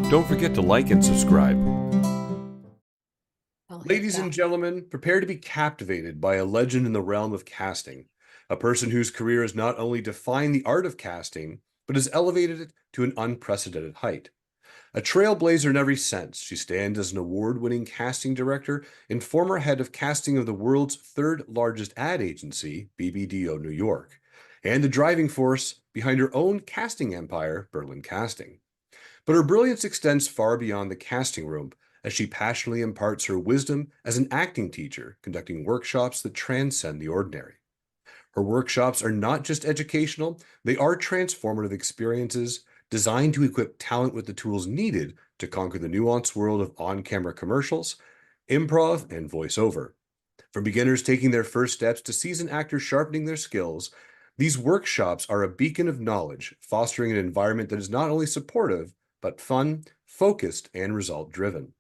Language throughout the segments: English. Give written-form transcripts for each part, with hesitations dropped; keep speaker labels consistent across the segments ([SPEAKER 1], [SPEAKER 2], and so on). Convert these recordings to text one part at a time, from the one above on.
[SPEAKER 1] Don't forget to like and subscribe.
[SPEAKER 2] Ladies and gentlemen, prepare to be captivated by a legend in the realm of casting, a person whose career has not only defined the art of casting, but has elevated it to an unprecedented height. A trailblazer in every sense, she stands as an award-winning casting director and former head of casting of the world's third largest ad agency, BBDO New York, and the driving force behind her own casting empire, Berland Casting. But her brilliance extends far beyond the casting room, as she passionately imparts her wisdom as an acting teacher, conducting workshops that transcend the ordinary. Her workshops are not just educational, they are transformative experiences designed to equip talent with the tools needed to conquer the nuanced world of on-camera commercials, improv, and voiceover. From beginners taking their first steps to seasoned actors sharpening their skills, these workshops are a beacon of knowledge, fostering an environment that is not only supportive, but fun, focused, and result-driven.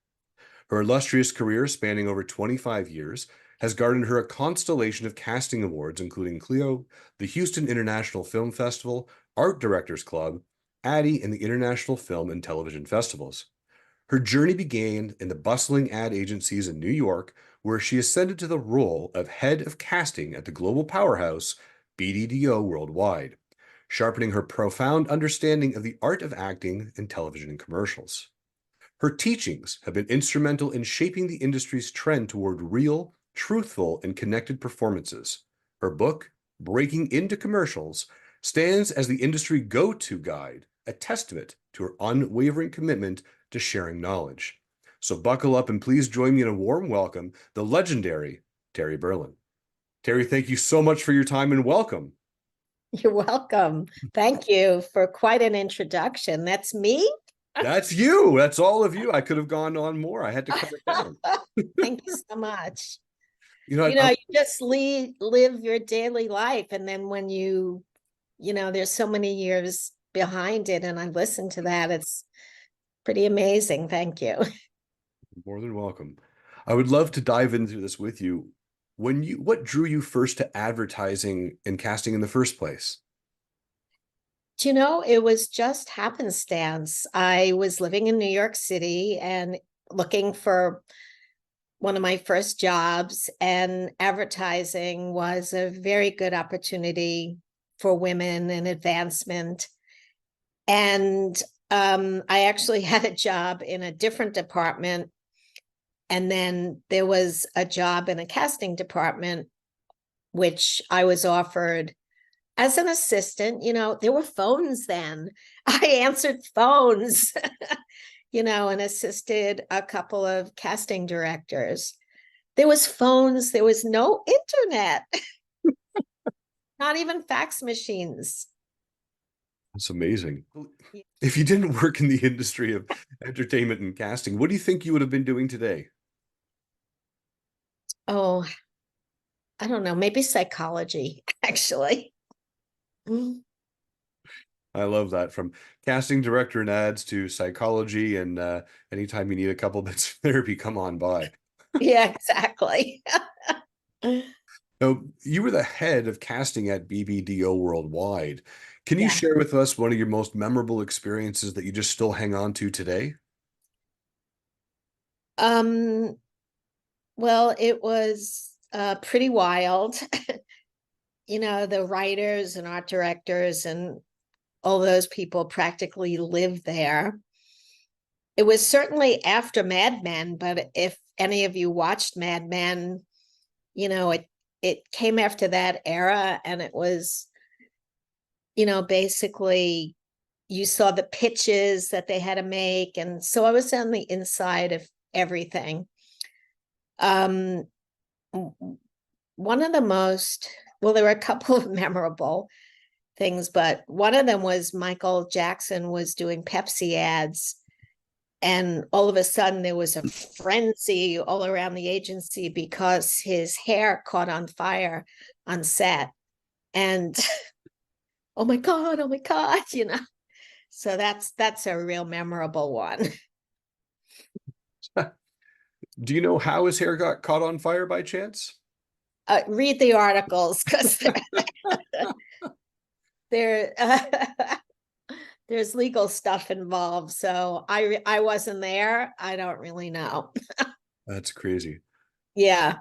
[SPEAKER 2] Her illustrious career, spanning over 25 years, has garnered her a constellation of casting awards, including Clio, the Houston International Film Festival, Art Directors Club, Addy, and the International Film and Television Festivals. Her journey began in the bustling ad agencies in New York, where she ascended to the role of head of casting at the global powerhouse BDDO Worldwide, sharpening her profound understanding of the art of acting in television and commercials. Her teachings have been instrumental in shaping the industry's trend toward real, truthful, and connected performances. Her book, Breaking Into Commercials, stands as the industry go-to guide, a testament to her unwavering commitment to sharing knowledge. So buckle up and please join me in a warm welcome, the legendary Terry Berland. Terry, thank you so much for your time and welcome.
[SPEAKER 3] You're welcome. Thank you for quite an introduction. That's me?
[SPEAKER 2] That's you. That's all of you. I could have gone on more. I had to cut it down.
[SPEAKER 3] Thank you so much.
[SPEAKER 2] You know,
[SPEAKER 3] You just live your daily life. And then when there's so many years behind it, and I listen to that, it's pretty amazing. Thank you.
[SPEAKER 2] more than welcome. I would love to dive into this with you. What drew you first to advertising and casting in the first place?
[SPEAKER 3] It was just happenstance. I was living in New York City and looking for one of my first jobs, and advertising was a very good opportunity for women and advancement. And I actually had a job in a different department. And then there was a job in a casting department, which I was offered as an assistant. There were phones then. I answered phones, and assisted a couple of casting directors. There was phones. There was no internet, not even fax machines.
[SPEAKER 2] That's amazing. If you didn't work in the industry of entertainment and casting, what do you think you would have been doing today?
[SPEAKER 3] Oh, I don't know. Maybe psychology, actually.
[SPEAKER 2] I love that. From casting director in ads to psychology, and anytime you need a couple bits of therapy, come on by.
[SPEAKER 3] Yeah, exactly.
[SPEAKER 2] So you were the head of casting at BBDO Worldwide. Can you
[SPEAKER 3] Yeah.
[SPEAKER 2] share with us one of your most memorable experiences that you just still hang on to today?
[SPEAKER 3] Well, it was pretty wild. The writers and art directors and all those people practically live there. It was certainly after Mad Men, but if any of you watched Mad Men, it came after that era, and it was, basically you saw the pitches that they had to make. And so I was on the inside of everything. One of the there were a couple of memorable things, but one of them was Michael Jackson was doing Pepsi ads. And all of a sudden there was a frenzy all around the agency because his hair caught on fire on set. And oh my God, So that's a real memorable one.
[SPEAKER 2] Do you know how his hair got caught on fire by chance?
[SPEAKER 3] Read the articles because there there's legal stuff involved. So I wasn't there. I don't really know.
[SPEAKER 2] That's crazy.
[SPEAKER 3] Yeah.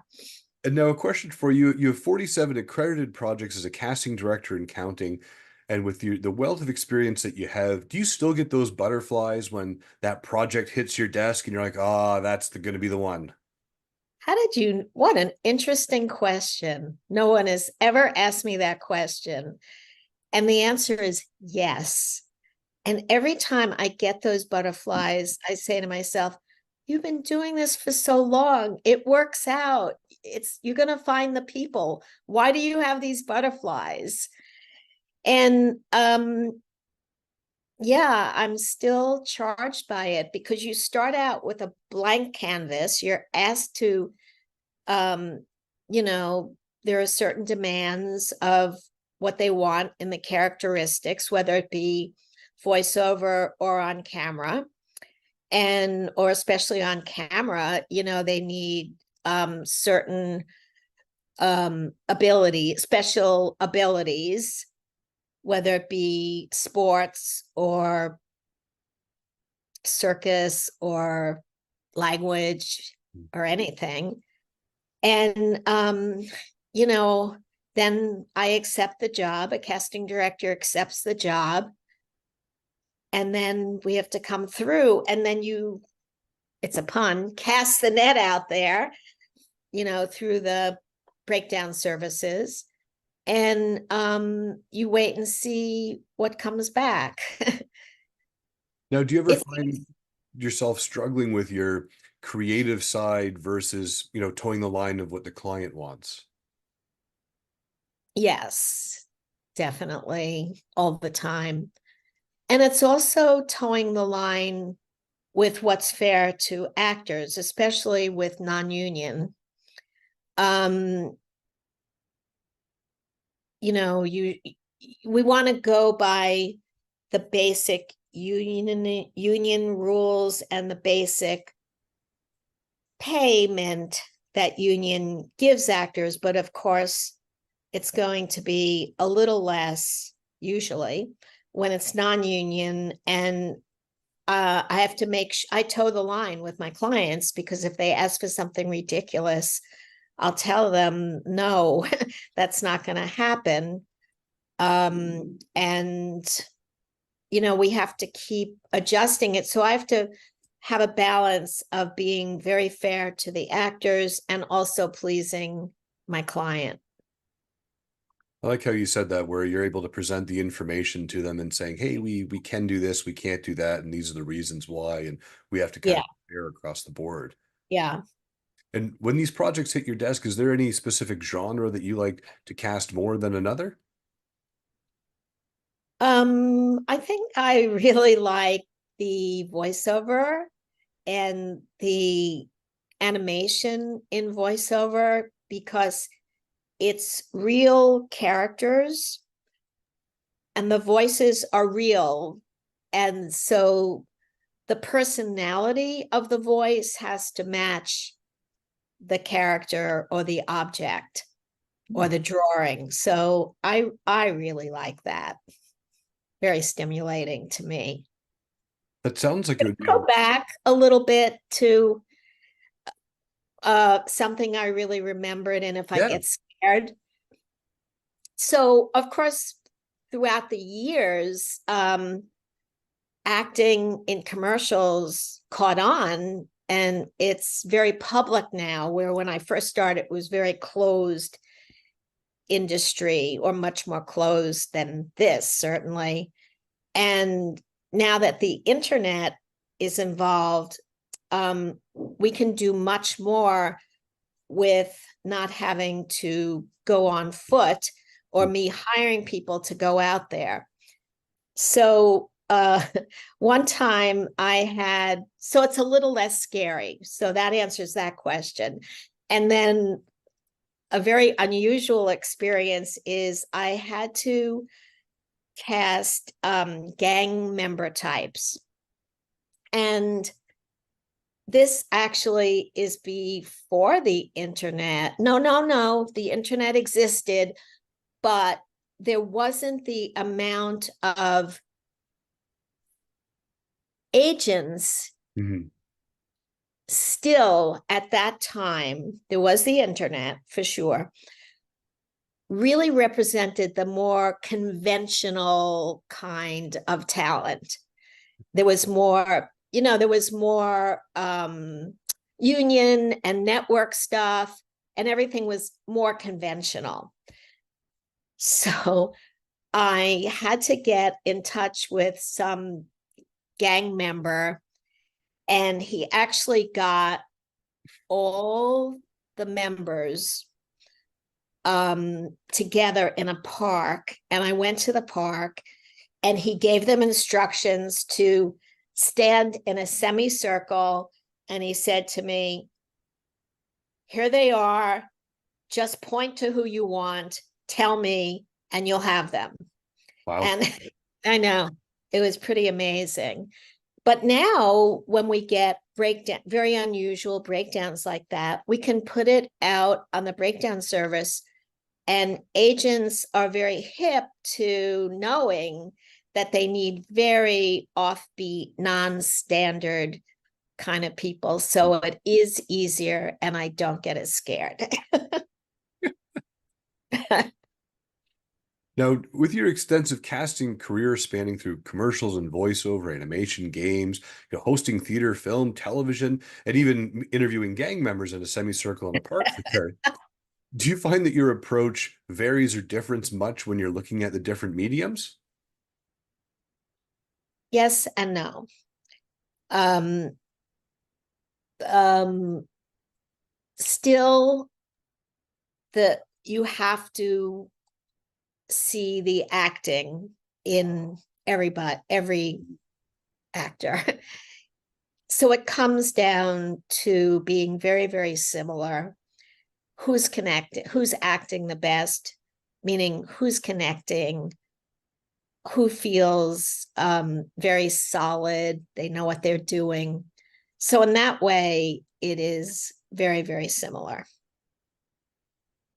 [SPEAKER 2] And now a question for you. You have 47 accredited projects as a casting director in counting. And with the wealth of experience that you have, do you still get those butterflies when that project hits your desk and you're like, ah, that's going to be the one?
[SPEAKER 3] How did you, what an interesting question. No one has ever asked me that question. And the answer is yes. And every time I get those butterflies, I say to myself, you've been doing this for so long. It works out. You're going to find the people. Why do you have these butterflies? And yeah, I'm still charged by it because you start out with a blank canvas. You're asked to, you know, there are certain demands of what they want in the characteristics, whether it be voiceover or on camera. And, or especially on camera, you know, they need certain special abilities, whether it be sports or circus or language or anything. And, you know, then I accept the job, a casting director accepts the job, and then we have to come through, and then it's a pun, cast the net out there, you know, through the breakdown services. And you wait and see what comes back.
[SPEAKER 2] Now, do you ever
[SPEAKER 3] It's
[SPEAKER 2] find yourself struggling with your creative side versus, towing the line of what the client wants?
[SPEAKER 3] Yes, definitely, all the time. And it's also towing the line with what's fair to actors, especially with non-union. You know, we want to go by the basic union rules and the basic payment that union gives actors, but of course it's going to be a little less usually when it's non-union. And I have to I toe the line with my clients, because if they ask for something ridiculous, I'll tell them, no, that's not going to happen. And, you know, we have to keep adjusting it. So I have to have a balance of being very fair to the actors and also pleasing my client.
[SPEAKER 2] I like how you said that, where you're able to present the information to them and saying, hey, we can do this, we can't do that, and these are the reasons why, and we have to kind
[SPEAKER 3] Yeah.
[SPEAKER 2] of compare across the board.
[SPEAKER 3] Yeah.
[SPEAKER 2] And when these projects hit your desk, is there any specific genre that you like to cast more than another?
[SPEAKER 3] I think I really like the voiceover and the animation in voiceover, because it's real characters and the voices are real. And so the personality of the voice has to match the character or the object or the drawing. So I really like that. Very stimulating to me.
[SPEAKER 2] That sounds like it would be
[SPEAKER 3] Go back a little bit to something I really remembered, and if I
[SPEAKER 2] yeah.
[SPEAKER 3] get scared. So of course, throughout the years, acting in commercials caught on, and it's very public now, where when I first started, it was very closed industry, or much more closed than this, certainly. And now that the internet is involved, we can do much more with not having to go on foot, or me hiring people to go out there. So one time so it's a little less scary. So that answers that question. And then a very unusual experience is I had to cast gang member types. And this actually is before the internet. No. The internet existed, but there wasn't the amount of agents.
[SPEAKER 2] Mm-hmm.
[SPEAKER 3] Still at that time, there was the internet for sure, really represented the more conventional kind of talent. There was more, there was more union and network stuff, and everything was more conventional. So I had to get in touch with some gang member, and he actually got all the members together in a park. And I went to the park, and he gave them instructions to stand in a semicircle. And he said to me, here they are, just point to who you want, tell me, and you'll have them.
[SPEAKER 2] Wow.
[SPEAKER 3] And I know, it was pretty amazing. But now when we get very unusual breakdowns like that, we can put it out on the breakdown service, and agents are very hip to knowing that they need very offbeat, non-standard kind of people. So it is easier, and I don't get as scared.
[SPEAKER 2] Now, with your extensive casting career spanning through commercials and voiceover, animation, games, hosting theater, film, television, and even interviewing gang members in a semicircle in a park fair, do you find that your approach varies or differs much when you're looking at the different mediums?
[SPEAKER 3] Yes and no. Still, you have to see the acting in every actor. So it comes down to being very, very similar. Who's connecting, who's acting the best, meaning who's connecting, who feels very solid, they know what they're doing. So in that way, it is very, very similar.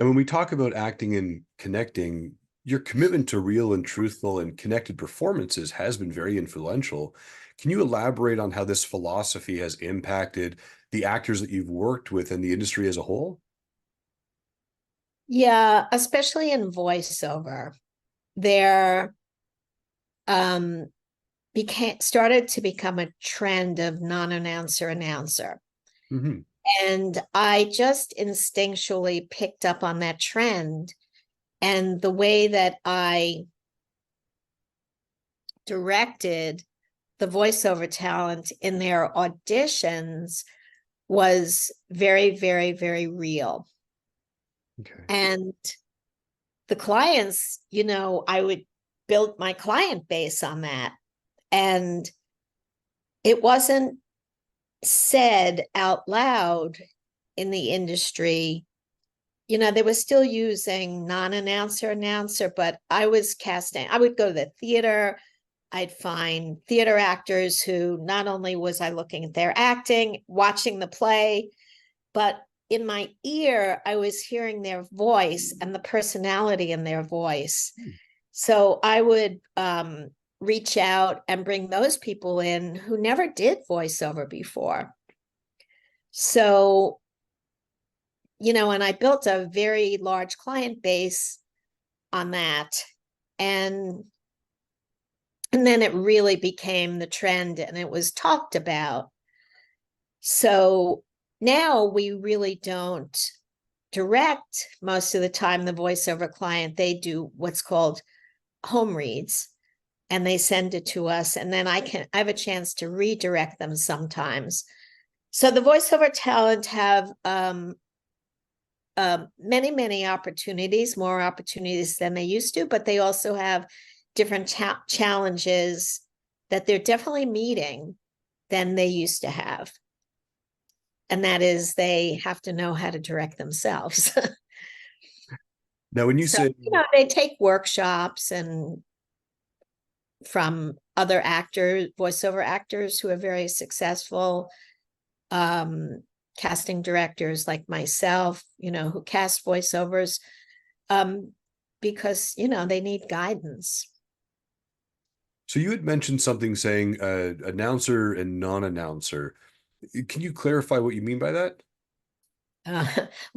[SPEAKER 2] And when we talk about acting and connecting, your commitment to real and truthful and connected performances has been very influential. Can you elaborate on how this philosophy has impacted the actors that you've worked with and the industry as a whole?
[SPEAKER 3] Yeah, especially in voiceover, there started to become a trend of non-announcer announcer.
[SPEAKER 2] Mm-hmm.
[SPEAKER 3] And I just instinctually picked up on that trend. And the way that I directed the voiceover talent in their auditions was very, very, very real.
[SPEAKER 2] Okay.
[SPEAKER 3] And the clients, I would build my client base on that. And it wasn't said out loud in the industry. They were still using non-announcer announcer, but I was casting. I would go to the theater. I'd find theater actors who not only was I looking at their acting, watching the play, but in my ear, I was hearing their voice and the personality in their voice. So I would reach out and bring those people in who never did voiceover before. So, and I built a very large client base on that. And then it really became the trend, and it was talked about. So now we really don't direct most of the time the voiceover client. They do what's called home reads, and they send it to us, and then I have a chance to redirect them sometimes. So the voiceover talent have many, many opportunities, more opportunities than they used to, but they also have different challenges that they're definitely meeting than they used to have. And that is, they have to know how to direct themselves.
[SPEAKER 2] Now, when you
[SPEAKER 3] So,
[SPEAKER 2] say,
[SPEAKER 3] they take workshops and from other actors, voiceover actors who are very successful. casting directors like myself, who cast voiceovers, because, they need guidance.
[SPEAKER 2] So you had mentioned something saying announcer and non-announcer. Can you clarify what you mean by that?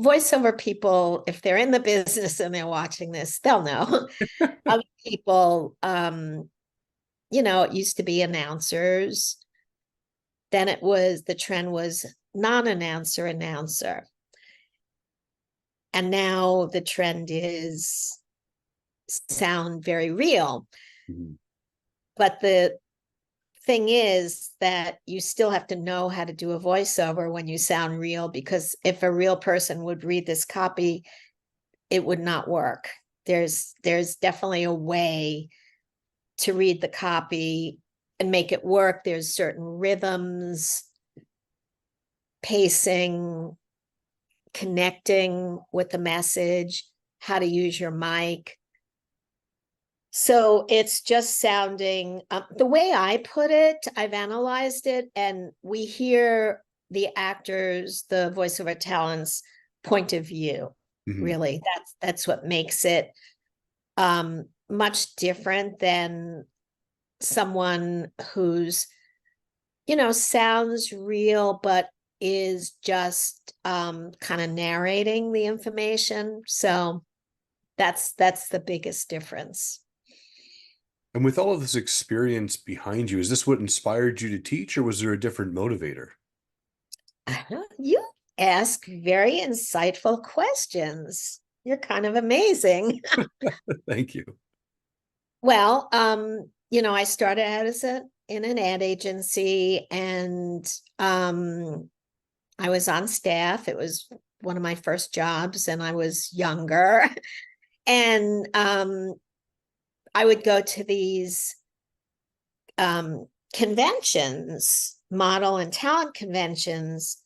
[SPEAKER 3] Voiceover people, if they're in the business and they're watching this, they'll know. Other people, it used to be announcers. Then the trend was non-announcer, announcer. And now the trend is sound very real. Mm-hmm. But the thing is that you still have to know how to do a voiceover when you sound real, because if a real person would read this copy, it would not work. There's definitely a way to read the copy and make it work. There's certain rhythms, pacing, connecting with the message, how to use your mic. So it's just sounding, the way I put it, I've analyzed it, and we hear the actors, the voiceover talents' point of view. Mm-hmm. Really, that's what makes it much different than someone who's, sounds real, but is just kind of narrating the information. So that's the biggest difference.
[SPEAKER 2] And with all of this experience behind you, is this what inspired you to teach, or was there a different motivator?
[SPEAKER 3] You ask very insightful questions. You're kind of amazing.
[SPEAKER 2] Thank you.
[SPEAKER 3] Well, I started out in an ad agency, and I was on staff. It was one of my first jobs, and I was younger. And I would go to these conventions, model and talent conventions,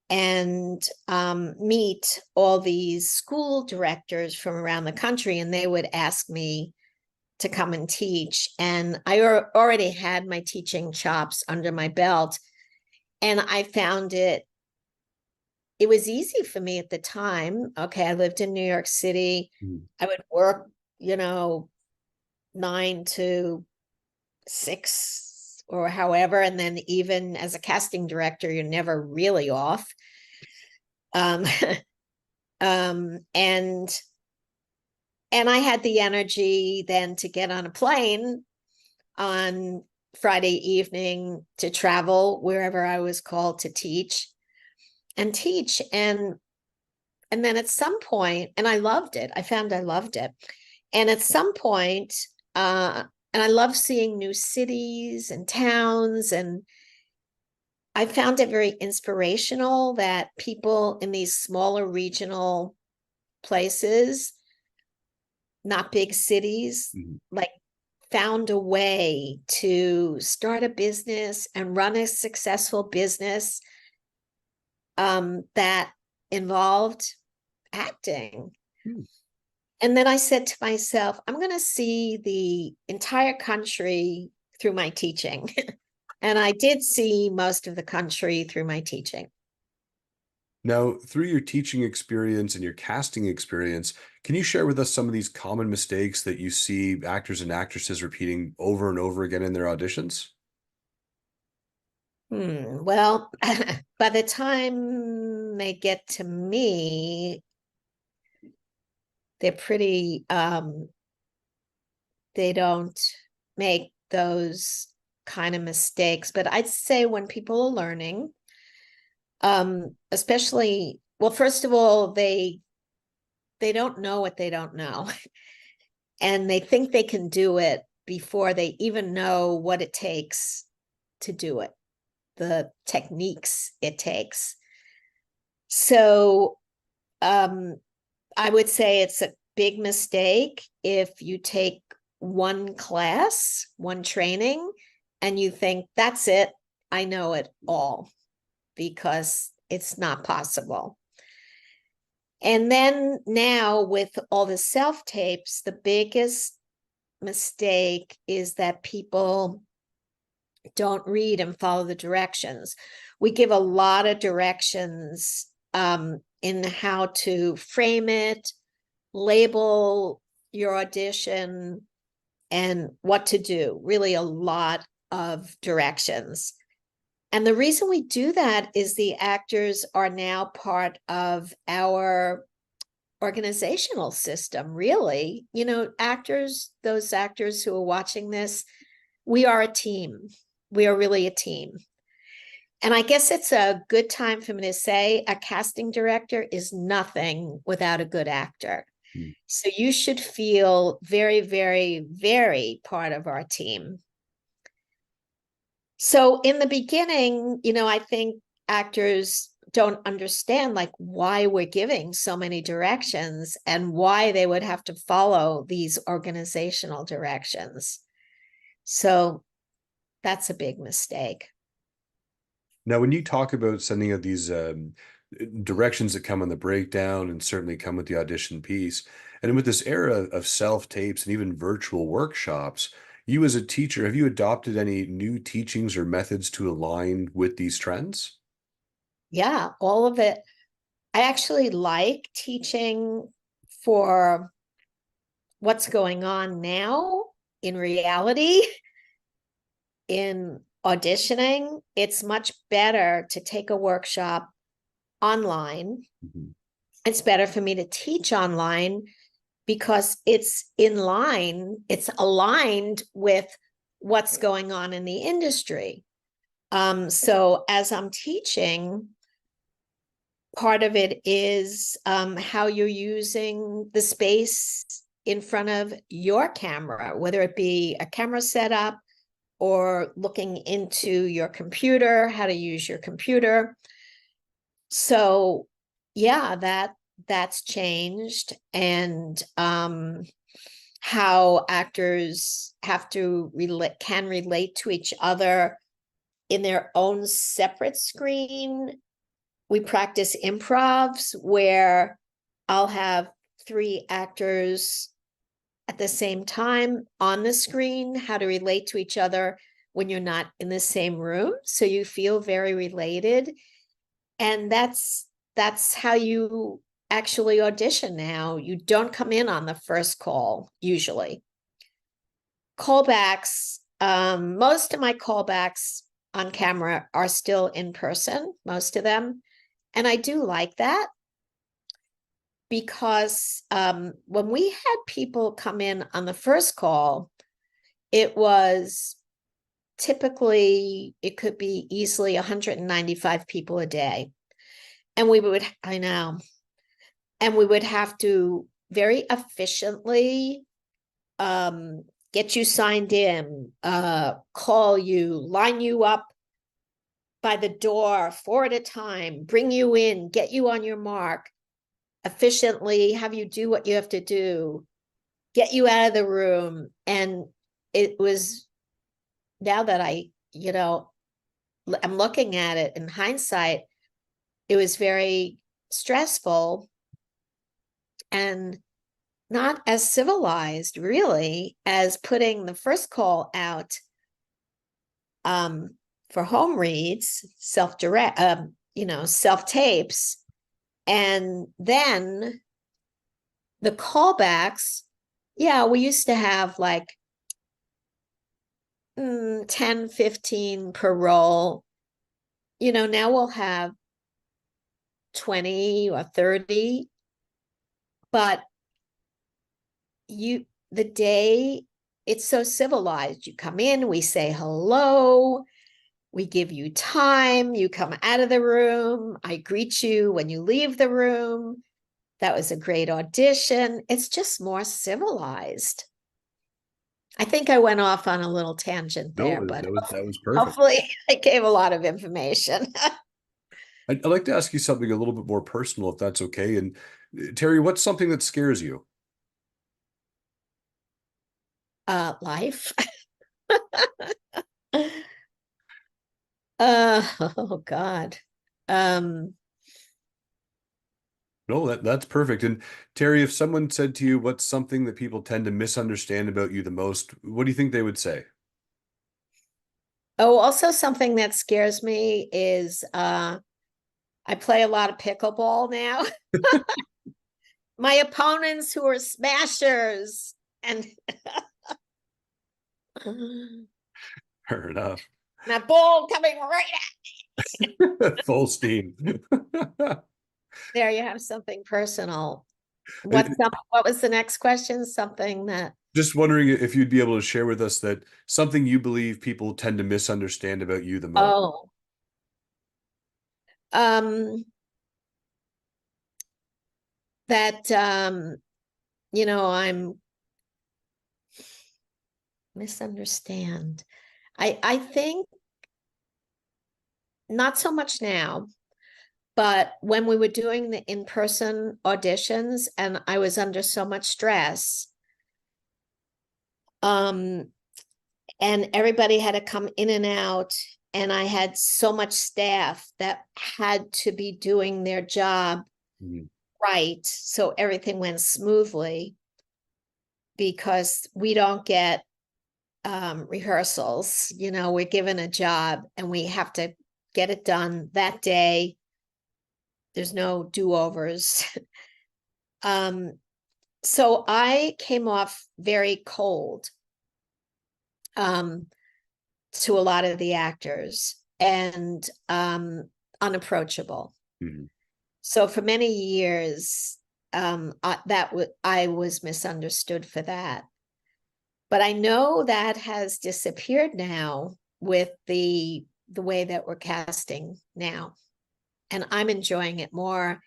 [SPEAKER 3] and meet all these school directors from around the country, and they would ask me to come and teach. And I already had my teaching chops under my belt, and I found it was easy for me at the time. Okay, I lived in New York City. I would work, 9 to 6 or however, and then even as a casting director, you're never really off. And I had the energy then to get on a plane on Friday evening to travel wherever I was called to teach. And then at some point, and I loved it. I found I loved it. And at some point, and I love seeing new cities and towns, and I found it very inspirational that people in these smaller regional places, not big cities, like found a way to start a business and run a successful business that involved acting. And then I said to myself, I'm going to see the entire country through my teaching. And I did see most of the country through my teaching.
[SPEAKER 2] Now, through your teaching experience and your casting experience, can you share with us some of these common mistakes that you see actors and actresses repeating over and over again in their auditions?
[SPEAKER 3] Well, by the time they get to me, they're pretty, they don't make those kind of mistakes. But I'd say when people are learning, especially, well, first of all, they don't know what they don't know. And they think they can do it before they even know what it takes to do it, the techniques it takes. So I would say it's a big mistake if you take one class, one training, and you think, that's it, I know it all, because it's not possible. And then now with all the self-tapes, the biggest mistake is that people don't read and follow the directions. We give a lot of directions in how to frame it, label your audition, and what to do. Really a lot of directions. And the reason we do that is the actors are now part of our organizational system, really. You know, actors, those actors who are watching this, we are a team. We are really a team. And I guess it's a good time for me to say a casting director is nothing without a good actor. So you should feel very, very, very part of our team. So in the beginning, you know, I think actors don't understand like why we're giving so many directions and why they would have to follow these organizational directions. So that's a big mistake.
[SPEAKER 2] Now, when you talk about sending out these directions that come on the breakdown and certainly come with the audition piece, and with this era of self-tapes and even virtual workshops, you as a teacher, have you adopted any new teachings or methods to align with these trends?
[SPEAKER 3] Yeah, all of it. I actually like teaching for what's going on now in reality. In auditioning, it's much better to take a workshop online.
[SPEAKER 2] Mhm.
[SPEAKER 3] It's better for me to teach online because it's in line, it's aligned with what's going on in the industry. So as I'm teaching, part of it is how you're using the space in front of your camera, whether it be a camera setup or looking into your computer, how to use your computer. So yeah, that's changed. And how actors have to can relate to each other in their own separate screen. We practice improvs where I'll have 3 actors at the same time on the screen, how to relate to each other when you're not in the same room, so you feel very related. And that's how you actually audition now. You don't come in on the first call usually. Callbacks, most of my callbacks on camera are still in person, most of them, and I do like that because when we had people come in on the first call, it was typically, it could be easily 195 people a day. And we would, I know, and we would have to very efficiently get you signed in, call you, line you up by the door 4 at a time, bring you in, get you on your mark, efficiently have you do what you have to do, get you out of the room. And it was, now that I'm looking at it in hindsight, it was very stressful and not as civilized really as putting the first call out for home reads, self-direct, self-tapes. And then the callbacks, yeah, we used to have like 10, 15 per role. Now we'll have 20 or 30, but the day, it's so civilized. You come in, we say hello, we give you time, you come out of the room, I greet you when you leave the room. That was a great audition. It's just more civilized. I think I went off on a little tangent there, but
[SPEAKER 2] that was perfect.
[SPEAKER 3] hopefully I gave a lot of information.
[SPEAKER 2] I'd like to ask you something a little bit more personal, if that's okay. And Terry, what's something that scares you?
[SPEAKER 3] Life. Oh God.
[SPEAKER 2] No, that's perfect. And Terry, if someone said to you, what's something that people tend to misunderstand about you the most, what do you think they would say?
[SPEAKER 3] Oh, also something that scares me is I play a lot of pickleball now. My opponents who are smashers and
[SPEAKER 2] Fair enough.
[SPEAKER 3] that ball coming right at.
[SPEAKER 2] Full steam.
[SPEAKER 3] There you have something personal.
[SPEAKER 2] It-
[SPEAKER 3] What was the next question? Something that
[SPEAKER 2] Just wondering if you'd be able to share with us that something you believe people tend to misunderstand about you the most.
[SPEAKER 3] oh um that I'm misunderstand. I think not so much now, but when we were doing the in-person auditions and I was under so much stress, and everybody had to come in and out, and I had so much staff that had to be doing their job right, so everything went smoothly, because we don't get rehearsals. We're given a job and we have to get it done that day. There's no do-overs. So I came off very cold to a lot of the actors, and unapproachable.
[SPEAKER 2] Mhm.
[SPEAKER 3] So for many years, I was misunderstood for that. But I know that has disappeared now with the way that we're casting now. And I'm enjoying it more.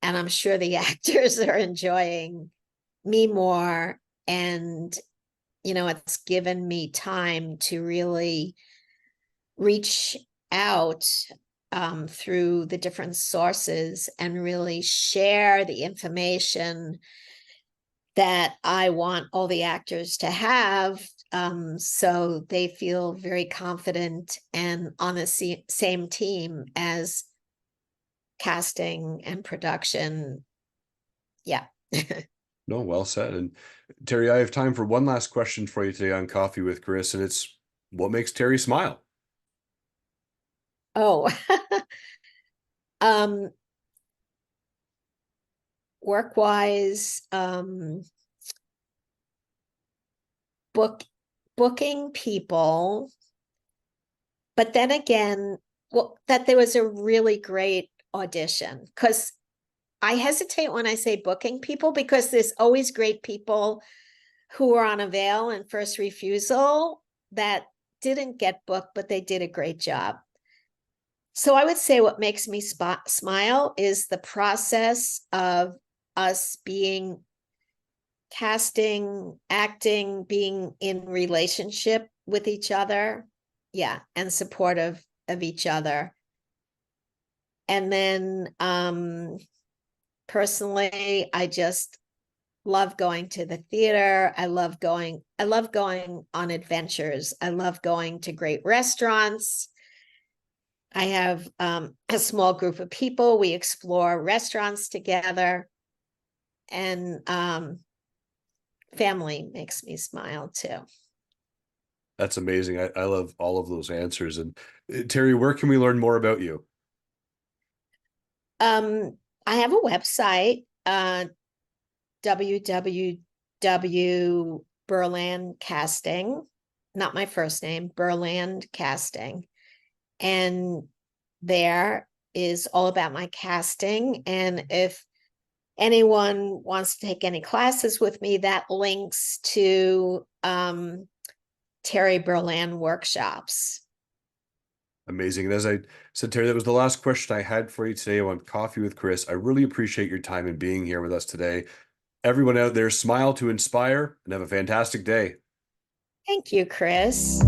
[SPEAKER 3] And I'm sure the actors are enjoying me more. And, it's given me time to really reach out through the different sources and really share the information that I want all the actors to have, so they feel very confident and on the same team as casting and production. Yeah.
[SPEAKER 2] No, well said. And Terry, I have time for one last question for you today on Coffee with Chris, and it's what makes Terry smile?
[SPEAKER 3] Oh, work-wise, booking people, but then again, that there was a really great audition, because I hesitate when I say booking people, because there's always great people who are on a veil and first refusal that didn't get booked, but they did a great job. So I would say what makes me smile is the process of us being casting, acting, being in relationship with each other. Yeah. And supportive of each other. And then personally, I just love going to the theater. I love going on adventures. I love going to great restaurants. I have a small group of people. We explore restaurants together, and family makes me smile too.
[SPEAKER 2] That's amazing. I love all of those answers. And Terry, where can we learn more about you?
[SPEAKER 3] I have a website, www. Berland Casting, not my first name, Berland Casting. And there is all about my casting. And if anyone wants to take any classes with me, that links to Terry Berland workshops.
[SPEAKER 2] Amazing. And as I said, Terry, that was the last question I had for you today on Coffee with Chris. I really appreciate your time and being here with us today. Everyone out there, smile to inspire and have a fantastic day.
[SPEAKER 3] Thank you, Chris.